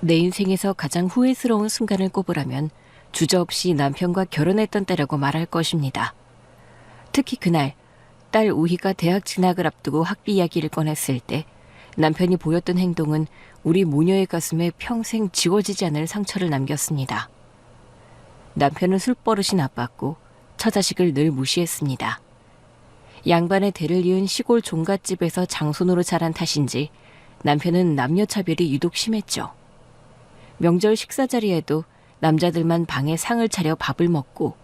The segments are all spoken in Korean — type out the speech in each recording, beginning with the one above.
내 인생에서 가장 후회스러운 순간을 꼽으라면 주저없이 남편과 결혼했던 때라고 말할 것입니다. 특히 그날 딸 우희가 대학 진학을 앞두고 학비 이야기를 꺼냈을 때 남편이 보였던 행동은 우리 모녀의 가슴에 평생 지워지지 않을 상처를 남겼습니다. 남편은 술버릇이 나빴고 처자식을 늘 무시했습니다. 양반의 대를 이은 시골 종갓집에서 장손으로 자란 탓인지 남편은 남녀차별이 유독 심했죠. 명절 식사 자리에도 남자들만 방에 상을 차려 밥을 먹고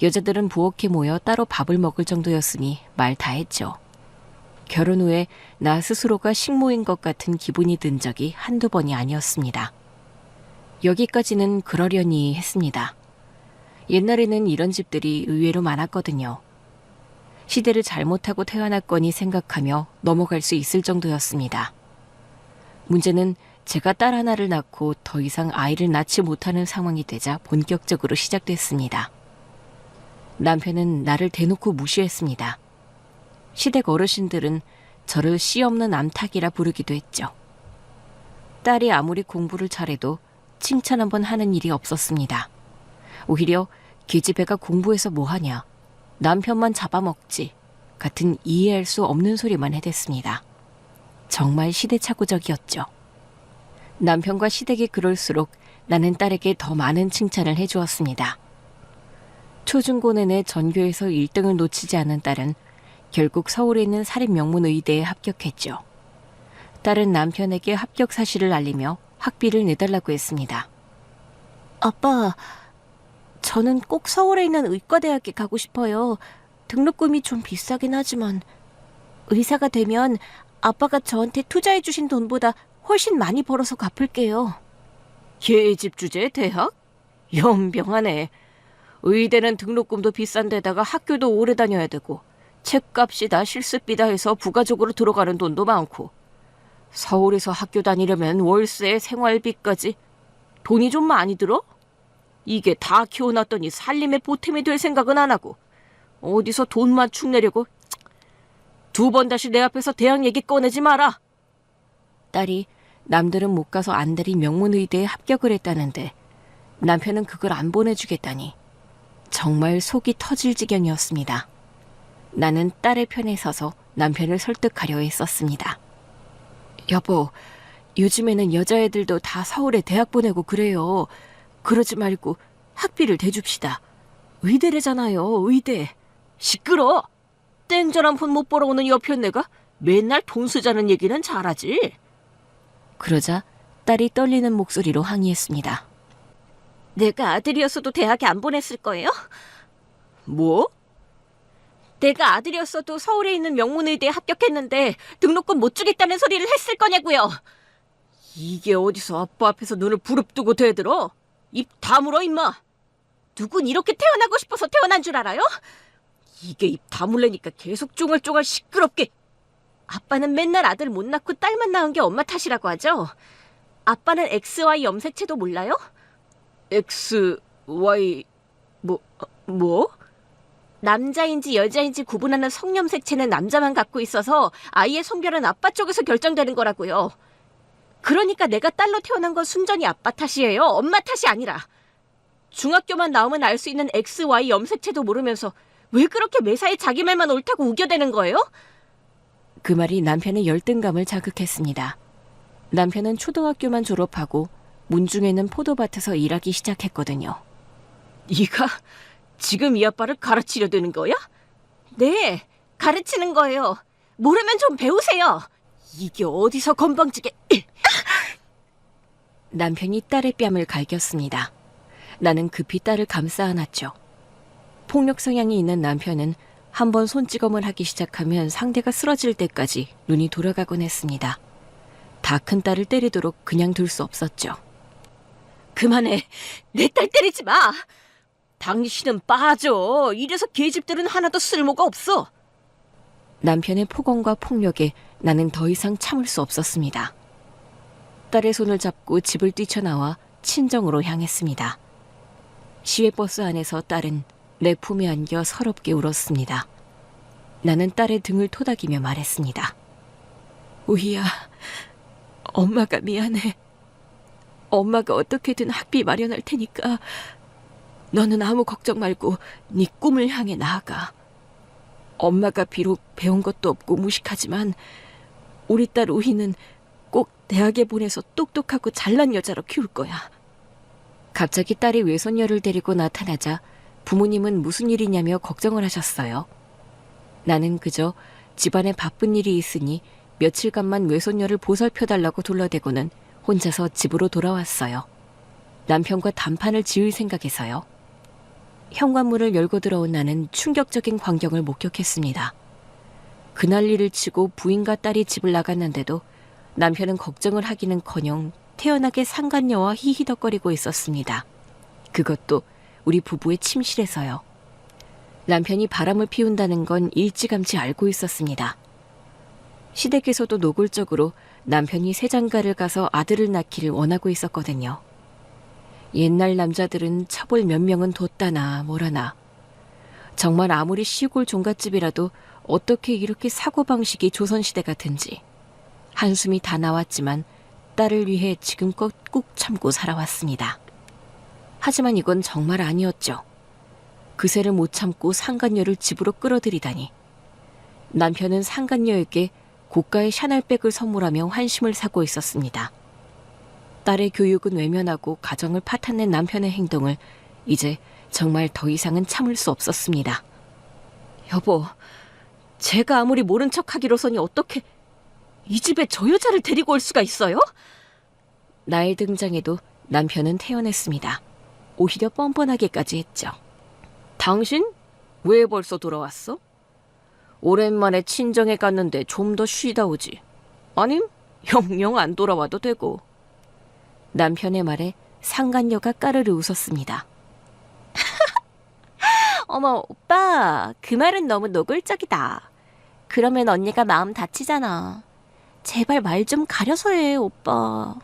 여자들은 부엌에 모여 따로 밥을 먹을 정도였으니 말 다 했죠. 결혼 후에 나 스스로가 식모인 것 같은 기분이 든 적이 한두 번이 아니었습니다. 여기까지는 그러려니 했습니다. 옛날에는 이런 집들이 의외로 많았거든요. 시대를 잘못하고 태어났거니 생각하며 넘어갈 수 있을 정도였습니다. 문제는 제가 딸 하나를 낳고 더 이상 아이를 낳지 못하는 상황이 되자 본격적으로 시작됐습니다. 남편은 나를 대놓고 무시했습니다. 시댁 어르신들은 저를 씨 없는 암탉이라 부르기도 했죠. 딸이 아무리 공부를 잘해도 칭찬 한번 하는 일이 없었습니다. 오히려 계집애가 공부해서 뭐하냐, 남편만 잡아먹지 같은 이해할 수 없는 소리만 해댔습니다. 정말 시대착오적이었죠. 남편과 시댁이 그럴수록 나는 딸에게 더 많은 칭찬을 해주었습니다. 초중고 내내 전교에서 1등을 놓치지 않은 딸은 결국 서울에 있는 사립명문의대에 합격했죠. 딸은 남편에게 합격 사실을 알리며 학비를 내달라고 했습니다. 아빠, 저는 꼭 서울에 있는 의과대학에 가고 싶어요. 등록금이 좀 비싸긴 하지만 의사가 되면 아빠가 저한테 투자해 주신 돈보다 훨씬 많이 벌어서 갚을게요. 계집 주제에 대학? 연병하네. 의대는 등록금도 비싼 데다가 학교도 오래 다녀야 되고 책값이다 실습비다 해서 부가적으로 들어가는 돈도 많고 서울에서 학교 다니려면 월세, 생활비까지 돈이 좀 많이 들어? 이게 다 키워놨더니 살림의 보탬이 될 생각은 안 하고 어디서 돈만 축내려고. 두 번 다시 내 앞에서 대학 얘기 꺼내지 마라. 딸이 남들은 못 가서 안달이 명문의대에 합격을 했다는데 남편은 그걸 안 보내주겠다니 정말 속이 터질 지경이었습니다. 나는 딸의 편에 서서 남편을 설득하려 했었습니다. 여보, 요즘에는 여자애들도 다 서울에 대학 보내고 그래요. 그러지 말고 학비를 대줍시다. 의대래잖아요, 의대. 시끄러! 땡전 한 푼 못 벌어오는 여편네가 맨날 돈 쓰자는 얘기는 잘하지. 그러자 딸이 떨리는 목소리로 항의했습니다. 내가 아들이었어도 대학에 안 보냈을 거예요? 뭐? 내가 아들이었어도 서울에 있는 명문의대에 합격했는데 등록금 못 주겠다는 소리를 했을 거냐고요. 이게 어디서 아빠 앞에서 눈을 부릅뜨고 대들어? 입 다물어 임마. 누군 이렇게 태어나고 싶어서 태어난 줄 알아요? 이게 입 다물래니까 계속 쫑알쫑알 시끄럽게. 아빠는 맨날 아들 못 낳고 딸만 낳은 게 엄마 탓이라고 하죠. 아빠는 XY 염색체도 몰라요? XY... 뭐? 남자인지 여자인지 구분하는 성염색체는 남자만 갖고 있어서 아이의 성별은 아빠 쪽에서 결정되는 거라고요. 그러니까 내가 딸로 태어난 건 순전히 아빠 탓이에요. 엄마 탓이 아니라. 중학교만 나오면 알 수 있는 XY 염색체도 모르면서 왜 그렇게 매사에 자기 말만 옳다고 우겨대는 거예요? 그 말이 남편의 열등감을 자극했습니다. 남편은 초등학교만 졸업하고 문중에는 포도밭에서 일하기 시작했거든요. 네가 지금 이 아빠를 가르치려 드는 거야? 네, 가르치는 거예요. 모르면 좀 배우세요. 이게 어디서 건방지게... 남편이 딸의 뺨을 갈겼습니다. 나는 급히 딸을 감싸 안았죠. 폭력 성향이 있는 남편은 한번 손찌검을 하기 시작하면 상대가 쓰러질 때까지 눈이 돌아가곤 했습니다. 다 큰 딸을 때리도록 그냥 둘 수 없었죠. 그만해. 내 딸 때리지 마. 당신은 빠져. 이래서 계집들은 하나도 쓸모가 없어. 남편의 폭언과 폭력에 나는 더 이상 참을 수 없었습니다. 딸의 손을 잡고 집을 뛰쳐나와 친정으로 향했습니다. 시외버스 안에서 딸은 내 품에 안겨 서럽게 울었습니다. 나는 딸의 등을 토닥이며 말했습니다. 우희야, 엄마가 미안해. 엄마가 어떻게든 학비 마련할 테니까 너는 아무 걱정 말고 네 꿈을 향해 나아가. 엄마가 비록 배운 것도 없고 무식하지만 우리 딸 우희는 꼭 대학에 보내서 똑똑하고 잘난 여자로 키울 거야. 갑자기 딸이 외손녀를 데리고 나타나자 부모님은 무슨 일이냐며 걱정을 하셨어요. 나는 그저 집안에 바쁜 일이 있으니 며칠간만 외손녀를 보살펴달라고 둘러대고는 혼자서 집으로 돌아왔어요. 남편과 단판을 지을 생각해서요. 현관문을 열고 들어온 나는 충격적인 광경을 목격했습니다. 그날 일을 치고 부인과 딸이 집을 나갔는데도 남편은 걱정을 하기는커녕 태연하게 상간녀와 히히덕거리고 있었습니다. 그것도 우리 부부의 침실에서요. 남편이 바람을 피운다는 건 일찌감치 알고 있었습니다. 시댁에서도 노골적으로 남편이 새장가를 가서 아들을 낳기를 원하고 있었거든요. 옛날 남자들은 처벌 몇 명은 뒀다나 뭐라나. 정말 아무리 시골 종갓집이라도 어떻게 이렇게 사고방식이 조선시대 같은지. 한숨이 다 나왔지만 딸을 위해 지금껏 꾹 참고 살아왔습니다. 하지만 이건 정말 아니었죠. 그새를 못 참고 상간녀를 집으로 끌어들이다니. 남편은 상간녀에게 고가의 샤넬백을 선물하며 환심을 사고 있었습니다. 딸의 교육은 외면하고 가정을 파탄낸 남편의 행동을 이제 정말 더 이상은 참을 수 없었습니다. 여보, 제가 아무리 모른 척하기로서니 어떻게 이 집에 저 여자를 데리고 올 수가 있어요? 나의 등장에도 남편은 태연했습니다. 오히려 뻔뻔하게까지 했죠. 당신? 왜 벌써 돌아왔어? 오랜만에 친정에 갔는데 좀 더 쉬다 오지. 아님, 영영 안 돌아와도 되고. 남편의 말에 상간녀가 까르르 웃었습니다. 어머, 오빠, 그 말은 너무 노골적이다. 그러면 언니가 마음 다치잖아. 제발 말 좀 가려서 해, 오빠.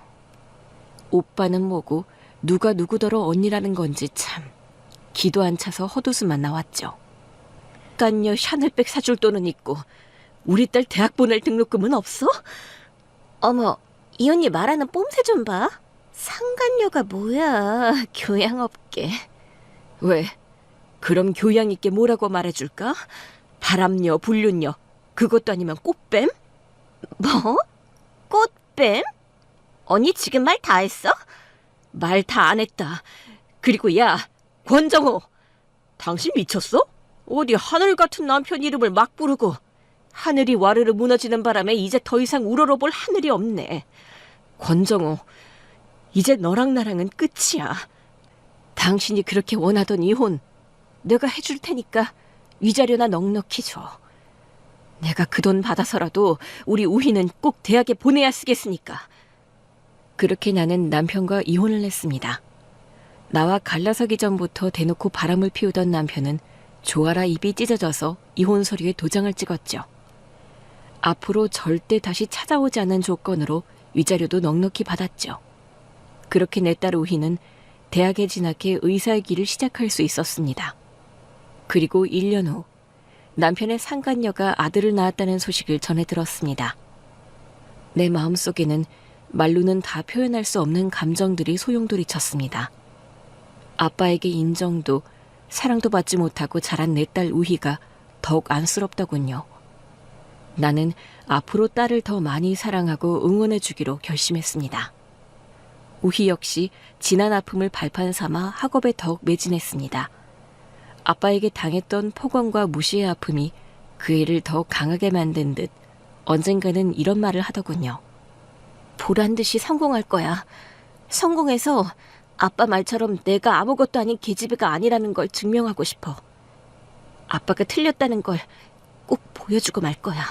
오빠는 뭐고 누가 누구더러 언니라는 건지 참. 기도 안 차서 헛웃음만 나왔죠. 깐녀 샤넬백 사줄 돈은 있고 우리 딸 대학 보낼 등록금은 없어? 어머, 이 언니 말하는 뽐새 좀 봐. 상간녀가 뭐야, 교양 없게. 왜? 그럼 교양 있게 뭐라고 말해줄까? 바람녀, 불륜녀, 그것도 아니면 꽃뱀? 뭐? 꽃뱀? 언니 지금 말 다 했어? 말 다 안 했다. 그리고 야, 권정호, 당신 미쳤어? 어디 하늘 같은 남편 이름을 막 부르고. 하늘이 와르르 무너지는 바람에 이제 더 이상 우러러볼 하늘이 없네. 권정호, 이제 너랑 나랑은 끝이야. 당신이 그렇게 원하던 이혼 내가 해줄 테니까 위자료나 넉넉히 줘. 내가 그 돈 받아서라도 우리 우희는 꼭 대학에 보내야 쓰겠으니까. 그렇게 나는 남편과 이혼을 했습니다. 나와 갈라서기 전부터 대놓고 바람을 피우던 남편은 좋아라 입이 찢어져서 이혼 서류에 도장을 찍었죠. 앞으로 절대 다시 찾아오지 않는 조건으로 위자료도 넉넉히 받았죠. 그렇게 내 딸 우희는 대학에 진학해 의사의 길을 시작할 수 있었습니다. 그리고 1년 후 남편의 상간녀가 아들을 낳았다는 소식을 전해 들었습니다. 내 마음속에는 말로는 다 표현할 수 없는 감정들이 소용돌이쳤습니다. 아빠에게 인정도 사랑도 받지 못하고 자란 내 딸 우희가 더욱 안쓰럽더군요. 나는 앞으로 딸을 더 많이 사랑하고 응원해주기로 결심했습니다. 우희 역시 지난 아픔을 발판 삼아 학업에 더욱 매진했습니다. 아빠에게 당했던 폭언과 무시의 아픔이 그 애를 더욱 강하게 만든 듯 언젠가는 이런 말을 하더군요. 보란 듯이 성공할 거야. 성공해서 아빠 말처럼 내가 아무것도 아닌 계집애가 아니라는 걸 증명하고 싶어. 아빠가 틀렸다는 걸 꼭 보여주고 말 거야.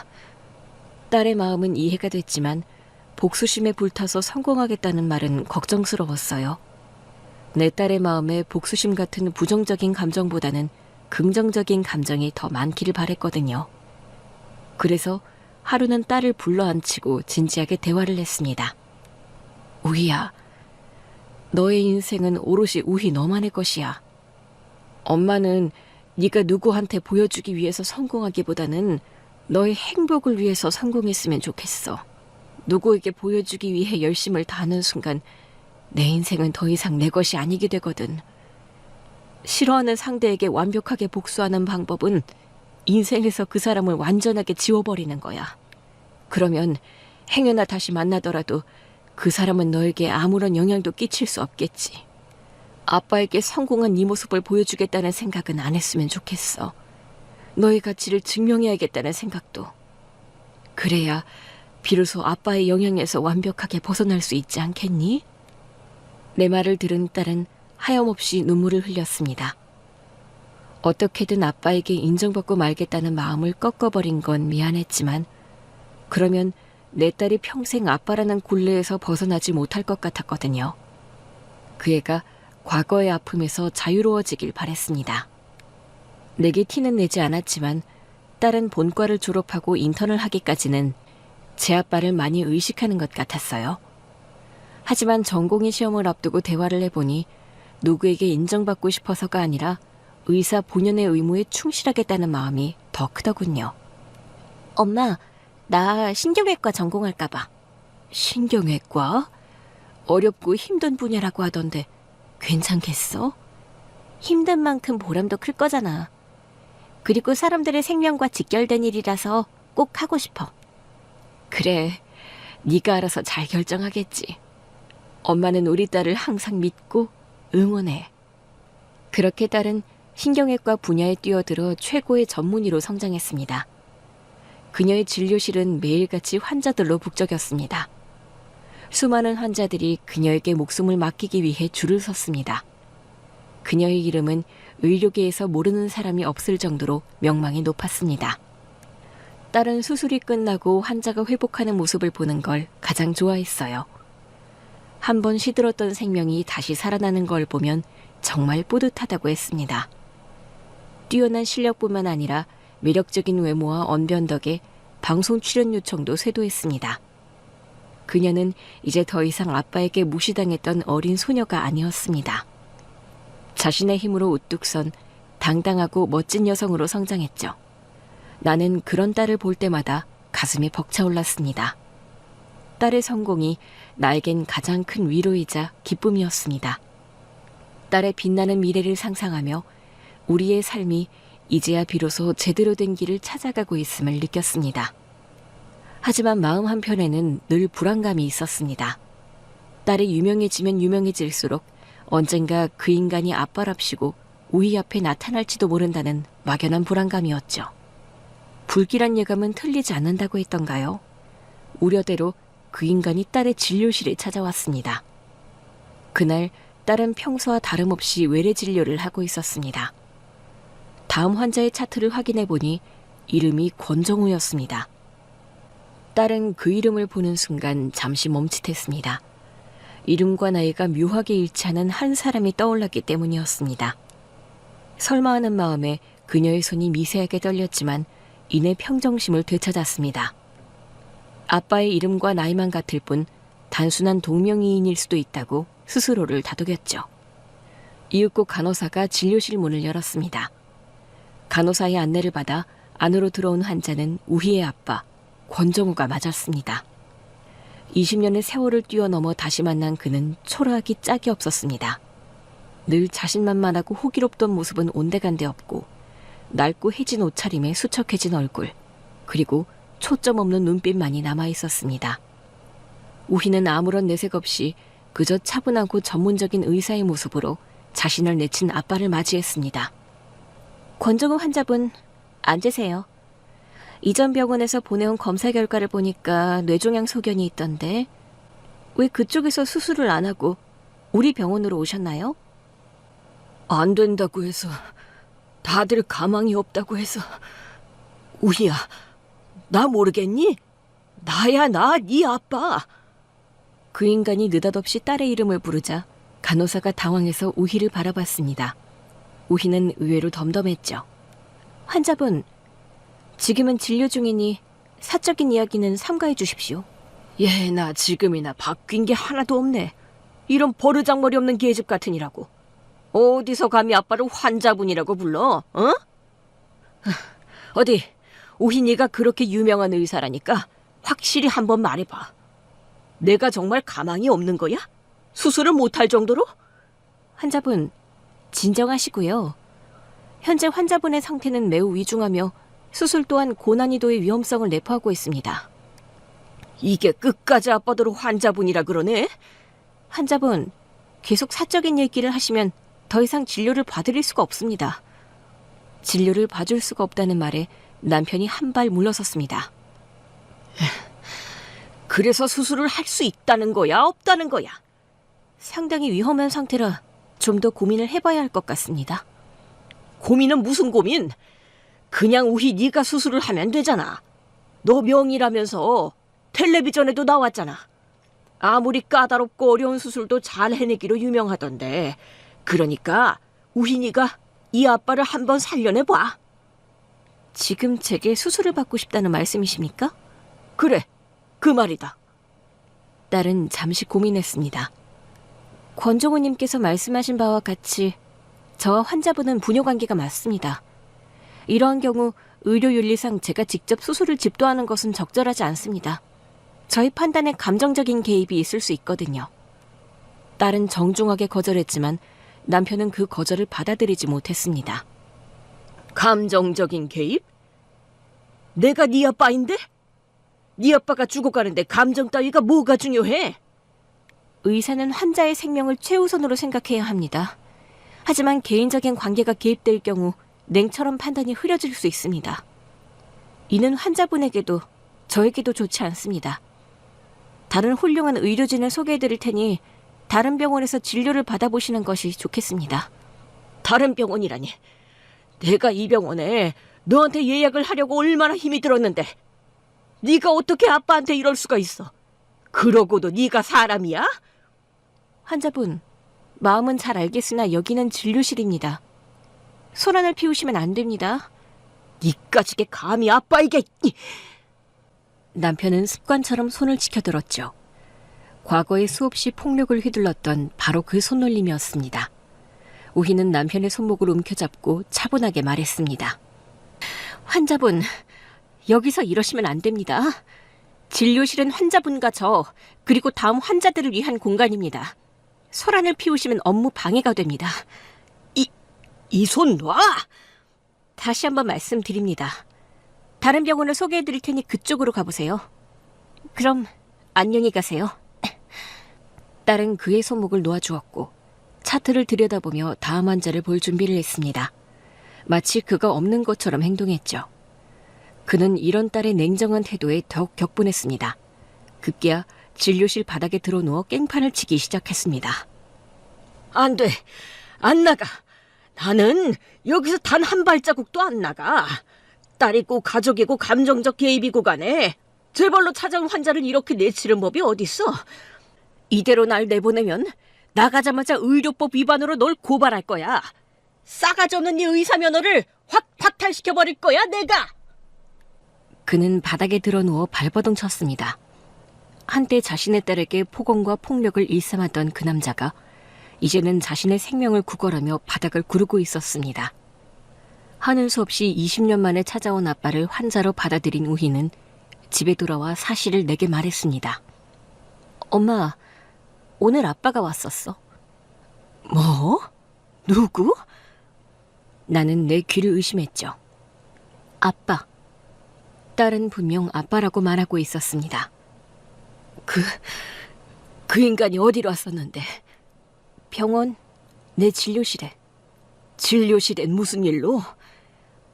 딸의 마음은 이해가 됐지만 복수심에 불타서 성공하겠다는 말은 걱정스러웠어요. 내 딸의 마음에 복수심 같은 부정적인 감정보다는 긍정적인 감정이 더 많기를 바랬거든요. 그래서 하루는 딸을 불러앉히고 진지하게 대화를 했습니다. 우희야, 너의 인생은 오롯이 우희 너만의 것이야. 엄마는 네가 누구한테 보여주기 위해서 성공하기보다는 너의 행복을 위해서 성공했으면 좋겠어. 누구에게 보여주기 위해 열심을 다하는 순간 내 인생은 더 이상 내 것이 아니게 되거든. 싫어하는 상대에게 완벽하게 복수하는 방법은 인생에서 그 사람을 완전하게 지워버리는 거야. 그러면 행여나 다시 만나더라도 그 사람은 너에게 아무런 영향도 끼칠 수 없겠지. 아빠에게 성공한 네 모습을 보여주겠다는 생각은 안 했으면 좋겠어. 너의 가치를 증명해야겠다는 생각도. 그래야 비로소 아빠의 영향에서 완벽하게 벗어날 수 있지 않겠니? 내 말을 들은 딸은 하염없이 눈물을 흘렸습니다. 어떻게든 아빠에게 인정받고 말겠다는 마음을 꺾어버린 건 미안했지만 그러면 내 딸이 평생 아빠라는 굴레에서 벗어나지 못할 것 같았거든요. 그 애가 과거의 아픔에서 자유로워지길 바랬습니다. 내게 티는 내지 않았지만 딸은 본과를 졸업하고 인턴을 하기까지는 제 아빠를 많이 의식하는 것 같았어요. 하지만 전공의 시험을 앞두고 대화를 해보니 누구에게 인정받고 싶어서가 아니라 의사 본연의 의무에 충실하겠다는 마음이 더 크더군요. 엄마, 나 신경외과 전공할까 봐. 신경외과? 어렵고 힘든 분야라고 하던데 괜찮겠어? 힘든 만큼 보람도 클 거잖아. 그리고 사람들의 생명과 직결된 일이라서 꼭 하고 싶어. 그래, 네가 알아서 잘 결정하겠지. 엄마는 우리 딸을 항상 믿고 응원해. 그렇게 딸은 신경외과 분야에 뛰어들어 최고의 전문의로 성장했습니다. 그녀의 진료실은 매일같이 환자들로 북적였습니다. 수많은 환자들이 그녀에게 목숨을 맡기기 위해 줄을 섰습니다. 그녀의 이름은 의료계에서 모르는 사람이 없을 정도로 명망이 높았습니다. 딸은 수술이 끝나고 환자가 회복하는 모습을 보는 걸 가장 좋아했어요. 한 번 시들었던 생명이 다시 살아나는 걸 보면 정말 뿌듯하다고 했습니다. 뛰어난 실력뿐만 아니라 매력적인 외모와 언변 덕에 방송 출연 요청도 쇄도했습니다. 그녀는 이제 더 이상 아빠에게 무시당했던 어린 소녀가 아니었습니다. 자신의 힘으로 우뚝 선 당당하고 멋진 여성으로 성장했죠. 나는 그런 딸을 볼 때마다 가슴이 벅차올랐습니다. 딸의 성공이 나에겐 가장 큰 위로이자 기쁨이었습니다. 딸의 빛나는 미래를 상상하며 우리의 삶이 이제야 비로소 제대로 된 길을 찾아가고 있음을 느꼈습니다. 하지만 마음 한편에는 늘 불안감이 있었습니다. 딸이 유명해지면 유명해질수록 언젠가 그 인간이 아빠랍시고 우리 앞에 나타날지도 모른다는 막연한 불안감이었죠. 불길한 예감은 틀리지 않는다고 했던가요? 우려대로 그 인간이 딸의 진료실에 찾아왔습니다. 그날 딸은 평소와 다름없이 외래 진료를 하고 있었습니다. 다음 환자의 차트를 확인해 보니 이름이 권정우였습니다. 딸은 그 이름을 보는 순간 잠시 멈칫했습니다. 이름과 나이가 묘하게 일치하는 한 사람이 떠올랐기 때문이었습니다. 설마 하는 마음에 그녀의 손이 미세하게 떨렸지만 이내 평정심을 되찾았습니다. 아빠의 이름과 나이만 같을 뿐 단순한 동명이인일 수도 있다고 스스로를 다독였죠. 이윽고 간호사가 진료실 문을 열었습니다. 간호사의 안내를 받아 안으로 들어온 환자는 우희의 아빠, 권정우가 맞았습니다. 20년의 세월을 뛰어넘어 다시 만난 그는 초라하기 짝이 없었습니다. 늘 자신만만하고 호기롭던 모습은 온데간데 없고 낡고 해진 옷차림에 수척해진 얼굴, 그리고 초점 없는 눈빛만이 남아있었습니다. 우희는 아무런 내색 없이 그저 차분하고 전문적인 의사의 모습으로 자신을 내친 아빠를 맞이했습니다. 권정우 환자분, 앉으세요. 이전 병원에서 보내온 검사 결과를 보니까 뇌종양 소견이 있던데 왜 그쪽에서 수술을 안 하고 우리 병원으로 오셨나요? 안 된다고 해서, 다들 가망이 없다고 해서. 우희야, 나 모르겠니? 나야, 네 아빠. 그 인간이 느닷없이 딸의 이름을 부르자 간호사가 당황해서 우희를 바라봤습니다. 우희는 의외로 덤덤했죠. 환자분, 지금은 진료 중이니 사적인 이야기는 삼가해 주십시오. 예, 나 지금이나 바뀐 게 하나도 없네. 이런 버르장머리 없는 계집 같으니라고. 어디서 감히 아빠를 환자분이라고 불러? 어? 어디, 우희니가 그렇게 유명한 의사라니까 확실히 한번 말해봐. 내가 정말 가망이 없는 거야? 수술을 못할 정도로? 환자분, 진정하시고요. 현재 환자분의 상태는 매우 위중하며 수술 또한 고난이도의 위험성을 내포하고 있습니다. 이게 끝까지 아빠더러 환자분이라 그러네? 환자분, 계속 사적인 얘기를 하시면 더 이상 진료를 봐드릴 수가 없습니다. 진료를 봐줄 수가 없다는 말에 남편이 한 발 물러섰습니다. 그래서 수술을 할 수 있다는 거야, 없다는 거야? 상당히 위험한 상태라 좀 더 고민을 해봐야 할 것 같습니다. 고민은 무슨 고민? 그냥 우희 네가 수술을 하면 되잖아. 너 명의라면서 텔레비전에도 나왔잖아. 아무리 까다롭고 어려운 수술도 잘 해내기로 유명하던데. 그러니까 우희니가 이 아빠를 한번 살려내봐. 지금 제게 수술을 받고 싶다는 말씀이십니까? 그래, 그 말이다. 딸은 잠시 고민했습니다. 권종우님께서 말씀하신 바와 같이 저와 환자분은 부녀관계가 맞습니다. 이러한 경우 의료윤리상 제가 직접 수술을 집도하는 것은 적절하지 않습니다. 저희 판단에 감정적인 개입이 있을 수 있거든요. 딸은 정중하게 거절했지만 남편은 그 거절을 받아들이지 못했습니다. 감정적인 개입? 내가 네 아빠인데? 네 아빠가 죽어가는데 감정 따위가 뭐가 중요해? 의사는 환자의 생명을 최우선으로 생각해야 합니다. 하지만 개인적인 관계가 개입될 경우 냉철한 판단이 흐려질 수 있습니다. 이는 환자분에게도 저에게도 좋지 않습니다. 다른 훌륭한 의료진을 소개해드릴 테니 다른 병원에서 진료를 받아보시는 것이 좋겠습니다. 다른 병원이라니. 내가 이 병원에 너한테 예약을 하려고 얼마나 힘이 들었는데 네가 어떻게 아빠한테 이럴 수가 있어? 그러고도 네가 사람이야? 환자분, 마음은 잘 알겠으나 여기는 진료실입니다. 소란을 피우시면 안 됩니다. 니까지게 감히 아빠에게. 남편은 습관처럼 손을 치켜들었죠. 과거에 수없이 폭력을 휘둘렀던 바로 그 손놀림이었습니다. 우희는 남편의 손목을 움켜잡고 차분하게 말했습니다. 환자분, 여기서 이러시면 안 됩니다. 진료실은 환자분과 저, 그리고 다음 환자들을 위한 공간입니다. 소란을 피우시면 업무 방해가 됩니다. 이 손 놔! 다시 한번 말씀드립니다. 다른 병원을 소개해드릴 테니 그쪽으로 가보세요. 그럼 안녕히 가세요. 딸은 그의 손목을 놓아주었고 차트를 들여다보며 다음 환자를 볼 준비를 했습니다. 마치 그가 없는 것처럼 행동했죠. 그는 이런 딸의 냉정한 태도에 더욱 격분했습니다. 급기야 진료실 바닥에 드러누워 깽판을 치기 시작했습니다. 안 돼. 안 나가. 나는 여기서 단 한 발자국도 안 나가. 딸이고 가족이고 감정적 개입이고 간에 재벌로 찾아온 환자를 이렇게 내치는 법이 어딨어. 이대로 날 내보내면 나가자마자 의료법 위반으로 널 고발할 거야. 싸가지 없는 네 의사 면허를 확 박탈시켜버릴 거야, 내가. 그는 바닥에 드러누워 발버둥 쳤습니다. 한때 자신의 딸에게 폭언과 폭력을 일삼았던 그 남자가 이제는 자신의 생명을 구걸하며 바닥을 구르고 있었습니다. 하는 수 없이 20년 만에 찾아온 아빠를 환자로 받아들인 우희는 집에 돌아와 사실을 내게 말했습니다. 엄마, 오늘 아빠가 왔었어. 뭐? 누구? 나는 내 귀를 의심했죠. 아빠. 딸은 분명 아빠라고 말하고 있었습니다. 그 인간이 어디로 왔었는데? 병원, 내 진료실에. 진료실엔 무슨 일로?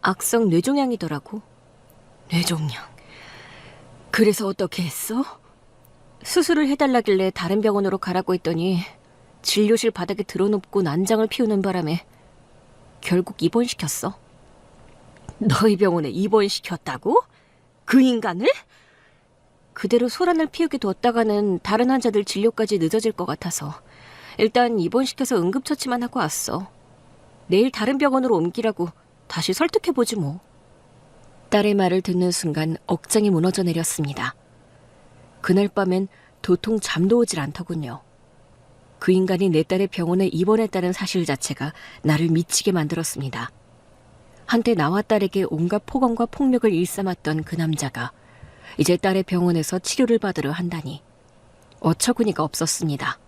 악성 뇌종양이더라고. 뇌종양. 그래서 어떻게 했어? 수술을 해달라길래 다른 병원으로 가라고 했더니 진료실 바닥에 드러눕고 난장을 피우는 바람에 결국 입원시켰어. 너희 병원에 입원시켰다고? 그 인간을? 그대로 소란을 피우게 뒀다가는 다른 환자들 진료까지 늦어질 것 같아서 일단 입원시켜서 응급처치만 하고 왔어. 내일 다른 병원으로 옮기라고 다시 설득해보지 뭐. 딸의 말을 듣는 순간 억장이 무너져 내렸습니다. 그날 밤엔 도통 잠도 오질 않더군요. 그 인간이 내 딸의 병원에 입원했다는 사실 자체가 나를 미치게 만들었습니다. 한때 나와 딸에게 온갖 폭언과 폭력을 일삼았던 그 남자가 이제 딸의 병원에서 치료를 받으려 한다니 어처구니가 없었습니다.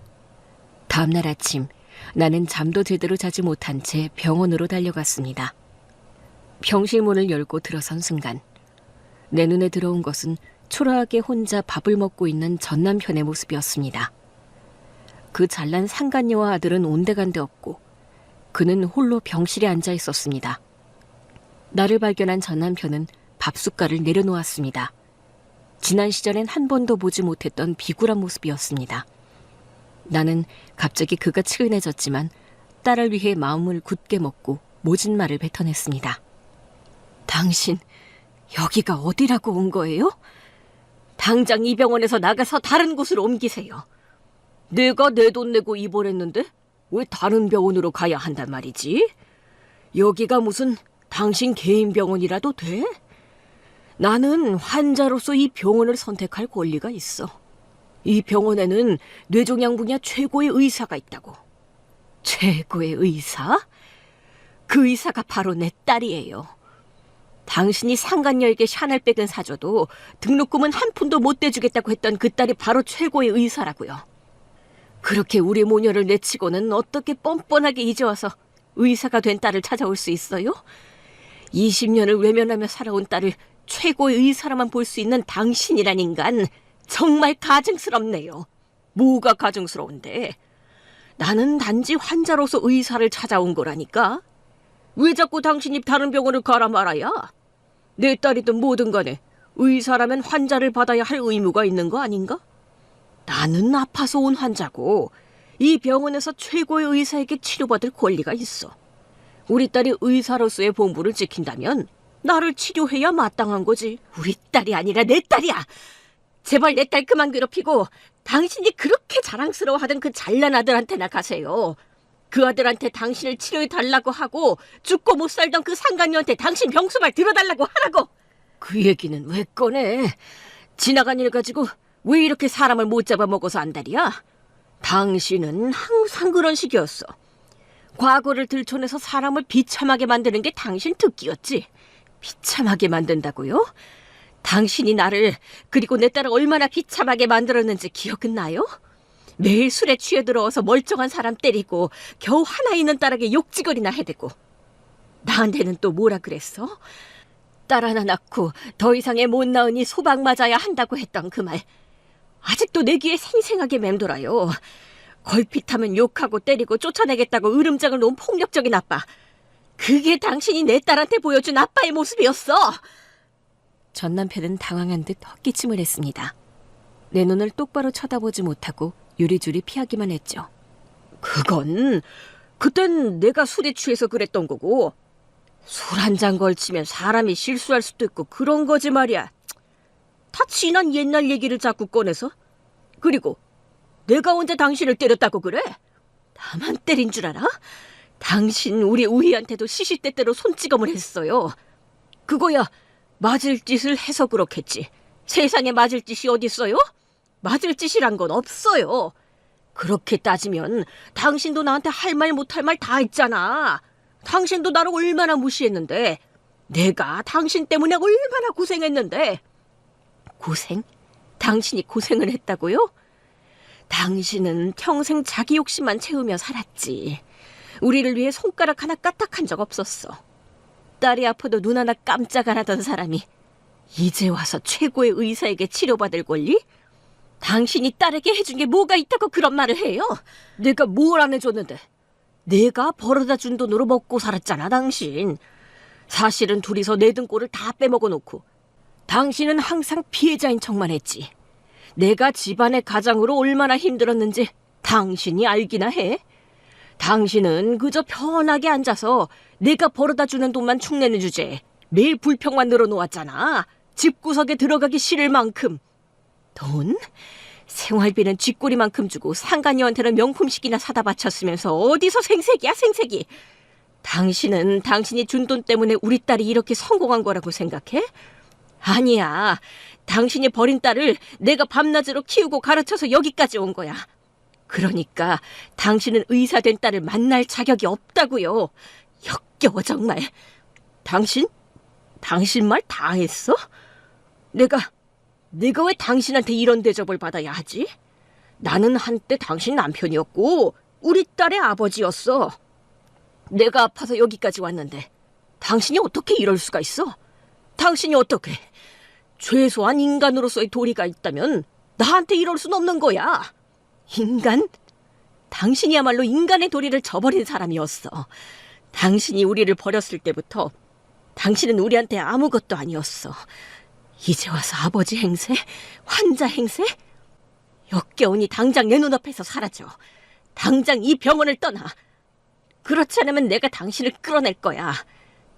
다음날 아침 나는 잠도 제대로 자지 못한 채 병원으로 달려갔습니다. 병실 문을 열고 들어선 순간 내 눈에 들어온 것은 초라하게 혼자 밥을 먹고 있는 전 남편의 모습이었습니다. 그 잘난 상간녀와 아들은 온데간데 없고 그는 홀로 병실에 앉아 있었습니다. 나를 발견한 전 남편은 밥숟갈을 내려놓았습니다. 지난 시절엔 한 번도 보지 못했던 비굴한 모습이었습니다. 나는 갑자기 그가 측은해졌지만 딸을 위해 마음을 굳게 먹고 모진 말을 뱉어냈습니다. 당신 여기가 어디라고 온 거예요? 당장 이 병원에서 나가서 다른 곳으로 옮기세요. 내가 내 돈 내고 입원했는데 왜 다른 병원으로 가야 한단 말이지? 여기가 무슨 당신 개인 병원이라도 돼? 나는 환자로서 이 병원을 선택할 권리가 있어. 이 병원에는 뇌종양 분야 최고의 의사가 있다고. 최고의 의사? 그 의사가 바로 내 딸이에요. 당신이 상간녀에게 샤넬백은 사줘도 등록금은 한 푼도 못 대주겠다고 했던 그 딸이 바로 최고의 의사라고요. 그렇게 우리 모녀를 내치고는 어떻게 뻔뻔하게 이제 와서 의사가 된 딸을 찾아올 수 있어요? 20년을 외면하며 살아온 딸을 최고의 의사라만 볼 수 있는 당신이란 인간 정말 가증스럽네요. 뭐가 가증스러운데? 나는 단지 환자로서 의사를 찾아온 거라니까. 왜 자꾸 당신이 다른 병원을 가라 말아야? 내 딸이든 뭐든 간에 의사라면 환자를 받아야 할 의무가 있는 거 아닌가? 나는 아파서 온 환자고 이 병원에서 최고의 의사에게 치료받을 권리가 있어. 우리 딸이 의사로서의 본분을 지킨다면 나를 치료해야 마땅한 거지. 우리 딸이 아니라 내 딸이야. 제발 내 딸 그만 괴롭히고 당신이 그렇게 자랑스러워하던 그 잘난 아들한테나 가세요. 그 아들한테 당신을 치료해달라고 하고 죽고 못 살던 그 상간녀한테 당신 병수발 들어달라고 하라고. 그 얘기는 왜 꺼내? 지나간 일 가지고 왜 이렇게 사람을 못 잡아먹어서 안달이야? 당신은 항상 그런 식이었어. 과거를 들춰내서 사람을 비참하게 만드는 게 당신 특기였지. 비참하게 만든다고요? 당신이 나를 그리고 내 딸을 얼마나 비참하게 만들었는지 기억은 나요? 매일 술에 취해 들어와서 멀쩡한 사람 때리고 겨우 하나 있는 딸에게 욕지거리나 해대고. 나한테는 또 뭐라 그랬어? 딸 하나 낳고 더 이상의 못 낳으니 소방 맞아야 한다고 했던 그 말 아직도 내 귀에 생생하게 맴돌아요. 걸핏하면 욕하고 때리고 쫓아내겠다고 으름장을 놓은 폭력적인 아빠. 그게 당신이 내 딸한테 보여준 아빠의 모습이었어. 전 남편은 당황한 듯 헛기침을 했습니다. 내 눈을 똑바로 쳐다보지 못하고 요리조리 피하기만 했죠. 그땐 내가 술에 취해서 그랬던 거고, 술 한 잔 걸치면 사람이 실수할 수도 있고 그런 거지 말이야. 다 지난 옛날 얘기를 자꾸 꺼내서. 그리고 내가 언제 당신을 때렸다고 그래? 나만 때린 줄 알아? 당신 우리 우희한테도 시시때때로 손찌검을 했어요. 그거야 맞을 짓을 해서 그렇겠지. 세상에 맞을 짓이 어딨어요? 맞을 짓이란 건 없어요. 그렇게 따지면 당신도 나한테 할 말 못할 말 다 했잖아. 당신도 나를 얼마나 무시했는데, 내가 당신 때문에 얼마나 고생했는데. 고생? 당신이 고생을 했다고요? 당신은 평생 자기 욕심만 채우며 살았지. 우리를 위해 손가락 하나 까딱한 적 없었어. 딸이 아파도 눈 하나 깜짝 안 하던 사람이 이제 와서 최고의 의사에게 치료받을 권리? 당신이 딸에게 해준 게 뭐가 있다고 그런 말을 해요? 내가 뭘 안 해줬는데. 내가 벌어다 준 돈으로 먹고 살았잖아, 당신. 사실은 둘이서 내 등골을 다 빼먹어 놓고 당신은 항상 피해자인 척만 했지. 내가 집안의 가장으로 얼마나 힘들었는지 당신이 알기나 해? 당신은 그저 편하게 앉아서 내가 벌어다 주는 돈만 축내는 주제에 매일 불평만 늘어놓았잖아. 집구석에 들어가기 싫을 만큼. 돈? 생활비는 쥐꼬리만큼 주고 상간녀한테는 명품식이나 사다 바쳤으면서 어디서 생색이야, 생색이. 당신은 당신이 준 돈 때문에 우리 딸이 이렇게 성공한 거라고 생각해? 아니야. 당신이 버린 딸을 내가 밤낮으로 키우고 가르쳐서 여기까지 온 거야. 그러니까 당신은 의사 된 딸을 만날 자격이 없다고요. 역겨워 정말. 당신 말 다 했어? 내가 왜 당신한테 이런 대접을 받아야 하지? 나는 한때 당신 남편이었고 우리 딸의 아버지였어. 내가 아파서 여기까지 왔는데 당신이 어떻게 이럴 수가 있어? 당신이 어떻게 최소한 인간으로서의 도리가 있다면 나한테 이럴 순 없는 거야. 인간? 당신이야말로 인간의 도리를 저버린 사람이었어. 당신이 우리를 버렸을 때부터 당신은 우리한테 아무것도 아니었어. 이제 와서 아버지 행세? 환자 행세? 역겨우니 당장 내 눈앞에서 사라져. 당장 이 병원을 떠나. 그렇지 않으면 내가 당신을 끌어낼 거야.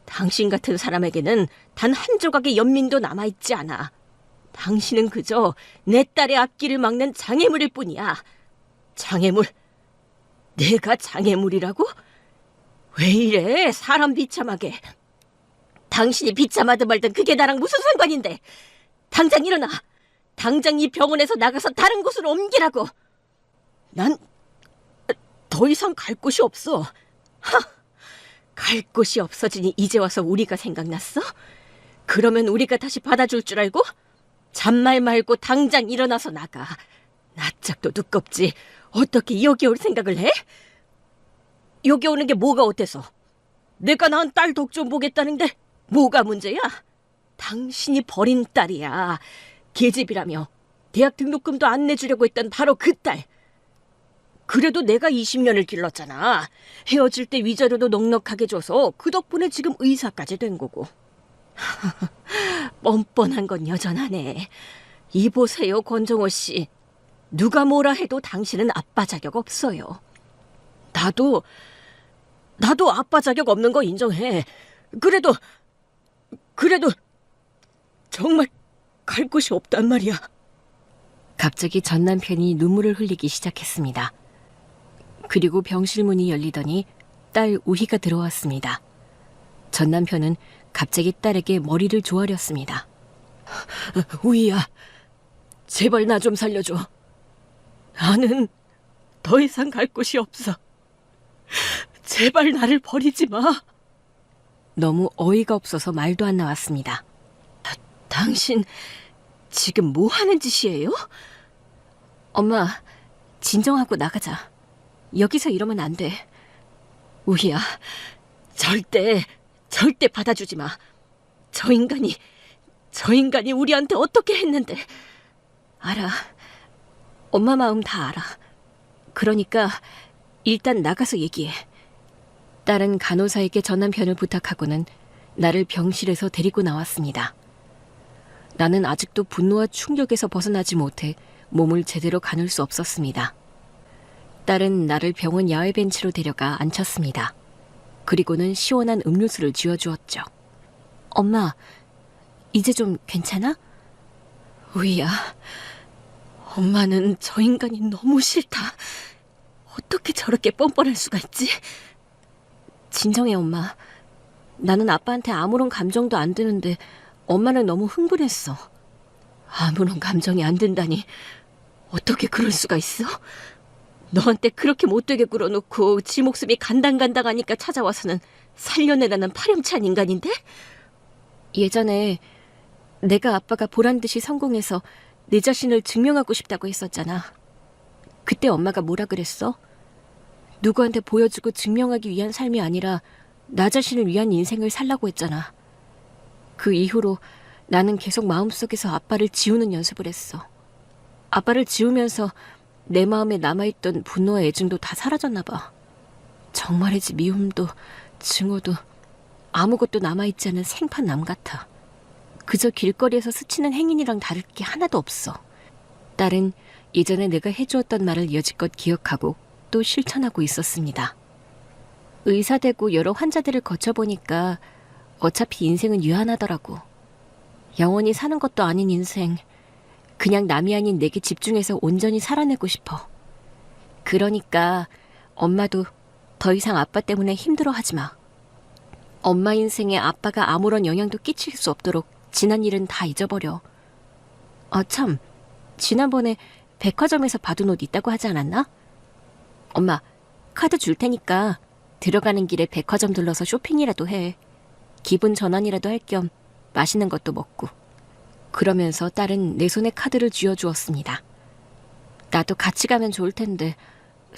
당신 같은 사람에게는 단 한 조각의 연민도 남아있지 않아. 당신은 그저 내 딸의 앞길을 막는 장애물일 뿐이야. 장애물? 내가 장애물이라고? 왜 이래, 사람 비참하게. 당신이 비참하든 말든 그게 나랑 무슨 상관인데. 당장 일어나. 당장 이 병원에서 나가서 다른 곳으로 옮기라고. 난 더 이상 갈 곳이 없어. 갈 곳이 없어지니 이제 와서 우리가 생각났어? 그러면 우리가 다시 받아줄 줄 알고? 잔말 말고 당장 일어나서 나가. 낯짝도 두껍지. 어떻게 여기 올 생각을 해? 여기 오는 게 뭐가 어때서? 내가 낳은 딸 덕 좀 보겠다는 게 뭐가 문제야? 당신이 버린 딸이야. 계집이라며 대학 등록금도 안 내주려고 했던 바로 그 딸. 그래도 내가 20년을 길렀잖아. 헤어질 때 위자료도 넉넉하게 줘서 그 덕분에 지금 의사까지 된 거고. 뻔뻔한 건 여전하네. 이보세요, 권정호 씨. 누가 뭐라 해도 당신은 아빠 자격 없어요. 나도 아빠 자격 없는 거 인정해. 그래도 정말 갈 곳이 없단 말이야. 갑자기 전 남편이 눈물을 흘리기 시작했습니다. 그리고 병실 문이 열리더니 딸 우희가 들어왔습니다. 전 남편은 갑자기 딸에게 머리를 조아렸습니다. 우희야, 제발 나 좀 살려줘. 나는 더 이상 갈 곳이 없어. 제발 나를 버리지 마. 너무 어이가 없어서 말도 안 나왔습니다. 당신 지금 뭐 하는 짓이에요? 엄마, 진정하고 나가자. 여기서 이러면 안 돼. 우희야, 절대 받아주지 마. 저 인간이 우리한테 어떻게 했는데. 알아. 엄마 마음 다 알아. 그러니까 일단 나가서 얘기해. 딸은 간호사에게 전 남편을 부탁하고는 나를 병실에서 데리고 나왔습니다. 나는 아직도 분노와 충격에서 벗어나지 못해 몸을 제대로 가눌 수 없었습니다. 딸은 나를 병원 야외 벤치로 데려가 앉혔습니다. 그리고는 시원한 음료수를 쥐어주었죠. 엄마, 이제 좀 괜찮아? 우희야, 엄마는 저 인간이 너무 싫다. 어떻게 저렇게 뻔뻔할 수가 있지? 진정해, 엄마. 나는 아빠한테 아무런 감정도 안 드는데 엄마는 너무 흥분했어. 아무런 감정이 안 든다니. 어떻게 그럴 수가 있어? 너한테 그렇게 못되게 굴어놓고 지 목숨이 간당간당하니까 찾아와서는 살려내라는 파렴치한 인간인데? 예전에 내가 아빠가 보란 듯이 성공해서 내 자신을 증명하고 싶다고 했었잖아. 그때 엄마가 뭐라 그랬어? 누구한테 보여주고 증명하기 위한 삶이 아니라 나 자신을 위한 인생을 살라고 했잖아. 그 이후로 나는 계속 마음속에서 아빠를 지우는 연습을 했어. 아빠를 지우면서 내 마음에 남아있던 분노와 애증도 다 사라졌나 봐. 정말이지 미움도 증오도 아무것도 남아있지 않은 생판 남 같아. 그저 길거리에서 스치는 행인이랑 다를 게 하나도 없어. 딸은 예전에 내가 해주었던 말을 여지껏 기억하고 또 실천하고 있었습니다. 의사 되고 여러 환자들을 거쳐보니까 어차피 인생은 유한하더라고. 영원히 사는 것도 아닌 인생, 그냥 남이 아닌 내게 집중해서 온전히 살아내고 싶어. 그러니까 엄마도 더 이상 아빠 때문에 힘들어하지 마. 엄마 인생에 아빠가 아무런 영향도 끼칠 수 없도록 지난 일은 다 잊어버려. 아 참, 지난번에 백화점에서 받은 옷 있다고 하지 않았나? 엄마, 카드 줄 테니까 들어가는 길에 백화점 들러서 쇼핑이라도 해. 기분 전환이라도 할 겸 맛있는 것도 먹고. 그러면서 딸은 내 손에 카드를 쥐어주었습니다. 나도 같이 가면 좋을 텐데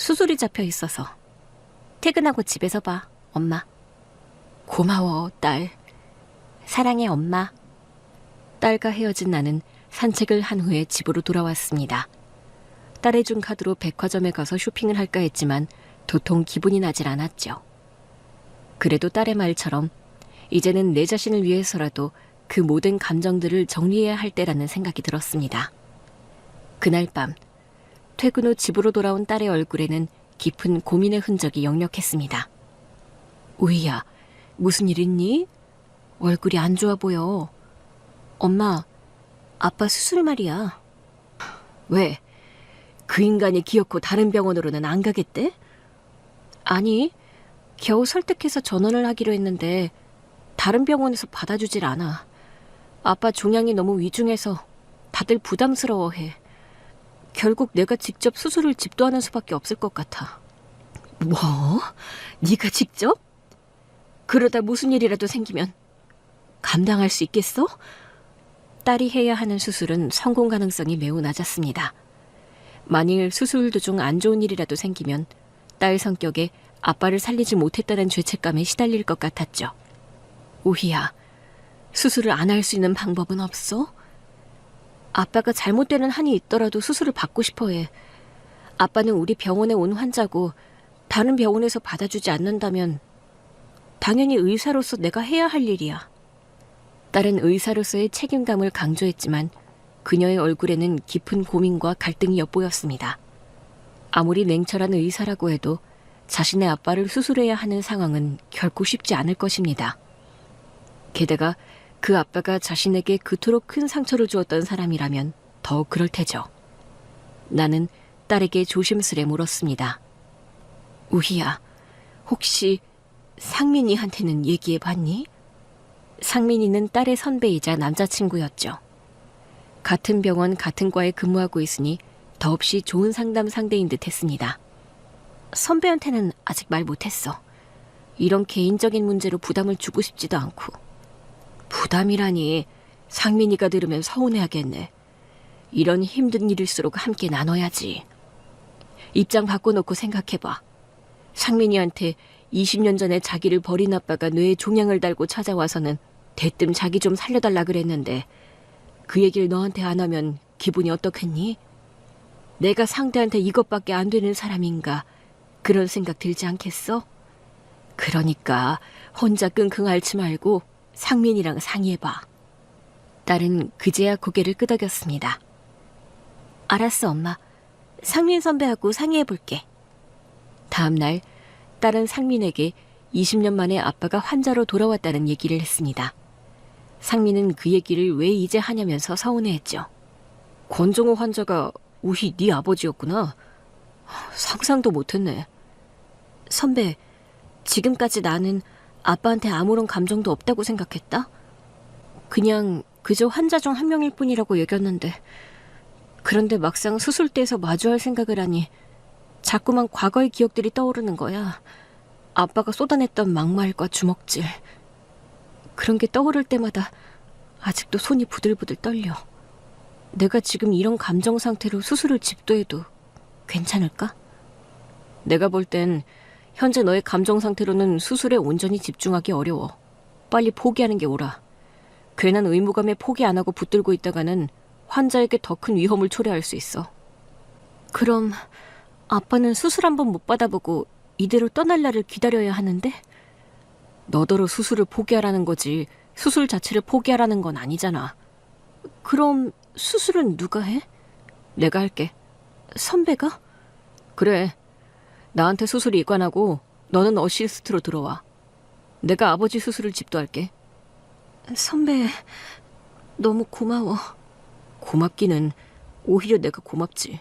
수술이 잡혀 있어서. 퇴근하고 집에서 봐, 엄마. 고마워, 딸. 사랑해, 엄마. 딸과 헤어진 나는 산책을 한 후에 집으로 돌아왔습니다. 딸의 준 카드로 백화점에 가서 쇼핑을 할까 했지만 도통 기분이 나질 않았죠. 그래도 딸의 말처럼 이제는 내 자신을 위해서라도 그 모든 감정들을 정리해야 할 때라는 생각이 들었습니다. 그날 밤, 퇴근 후 집으로 돌아온 딸의 얼굴에는 깊은 고민의 흔적이 역력했습니다. 우희야, 무슨 일 있니? 얼굴이 안 좋아 보여. 엄마, 아빠 수술 말이야. 왜? 그 인간이 기어코 다른 병원으로는 안 가겠대? 아니, 겨우 설득해서 전원을 하기로 했는데 다른 병원에서 받아주질 않아. 아빠 종양이 너무 위중해서 다들 부담스러워해. 결국 내가 직접 수술을 집도하는 수밖에 없을 것 같아. 뭐? 네가 직접? 그러다 무슨 일이라도 생기면 감당할 수 있겠어? 딸이 해야 하는 수술은 성공 가능성이 매우 낮았습니다. 만일 수술 도중 안 좋은 일이라도 생기면 딸 성격에 아빠를 살리지 못했다는 죄책감에 시달릴 것 같았죠. 우희야, 수술을 안 할 수 있는 방법은 없어? 아빠가 잘못되는 한이 있더라도 수술을 받고 싶어해. 아빠는 우리 병원에 온 환자고 다른 병원에서 받아주지 않는다면 당연히 의사로서 내가 해야 할 일이야. 딸은 의사로서의 책임감을 강조했지만 그녀의 얼굴에는 깊은 고민과 갈등이 엿보였습니다. 아무리 냉철한 의사라고 해도 자신의 아빠를 수술해야 하는 상황은 결코 쉽지 않을 것입니다. 게다가 그 아빠가 자신에게 그토록 큰 상처를 주었던 사람이라면 더욱 그럴 테죠. 나는 딸에게 조심스레 물었습니다. 우희야, 혹시 상민이한테는 얘기해봤니? 상민이는 딸의 선배이자 남자친구였죠. 같은 병원 같은 과에 근무하고 있으니 더없이 좋은 상담 상대인 듯 했습니다. 선배한테는 아직 말 못했어. 이런 개인적인 문제로 부담을 주고 싶지도 않고. 부담이라니, 상민이가 들으면 서운해하겠네. 이런 힘든 일일수록 함께 나눠야지. 입장 바꿔놓고 생각해봐. 상민이한테 20년 전에 자기를 버린 아빠가 뇌에 종양을 달고 찾아와서는 대뜸 자기 좀 살려달라 그랬는데 그 얘기를 너한테 안 하면 기분이 어떻겠니? 내가 상대한테 이것밖에 안 되는 사람인가 그런 생각 들지 않겠어? 그러니까 혼자 끙끙 앓지 말고 상민이랑 상의해봐. 딸은 그제야 고개를 끄덕였습니다. 알았어, 엄마. 상민 선배하고 상의해볼게. 다음 날 딸은 상민에게 20년 만에 아빠가 환자로 돌아왔다는 얘기를 했습니다. 상민은 그 얘기를 왜 이제 하냐면서 서운해했죠. 권정호 환자가 우희 네 아버지였구나. 상상도 못했네. 선배, 지금까지 나는 아빠한테 아무런 감정도 없다고 생각했다? 그냥 그저 환자 중 한 명일 뿐이라고 여겼는데 그런데 막상 수술대에서 마주할 생각을 하니 자꾸만 과거의 기억들이 떠오르는 거야. 아빠가 쏟아냈던 막말과 주먹질. 그런 게 떠오를 때마다 아직도 손이 부들부들 떨려. 내가 지금 이런 감정 상태로 수술을 집도해도 괜찮을까? 내가 볼 땐 현재 너의 감정 상태로는 수술에 온전히 집중하기 어려워. 빨리 포기하는 게 옳아. 괜한 의무감에 포기 안 하고 붙들고 있다가는 환자에게 더 큰 위험을 초래할 수 있어. 그럼 아빠는 수술 한 번 못 받아보고 이대로 떠날 날을 기다려야 하는데? 너더러 수술을 포기하라는 거지 수술 자체를 포기하라는 건 아니잖아. 그럼 수술은 누가 해? 내가 할게. 선배가? 그래. 나한테 수술 이관하고 너는 어시스트로 들어와. 내가 아버지 수술을 집도할게. 선배, 너무 고마워. 고맙기는 오히려 내가 고맙지.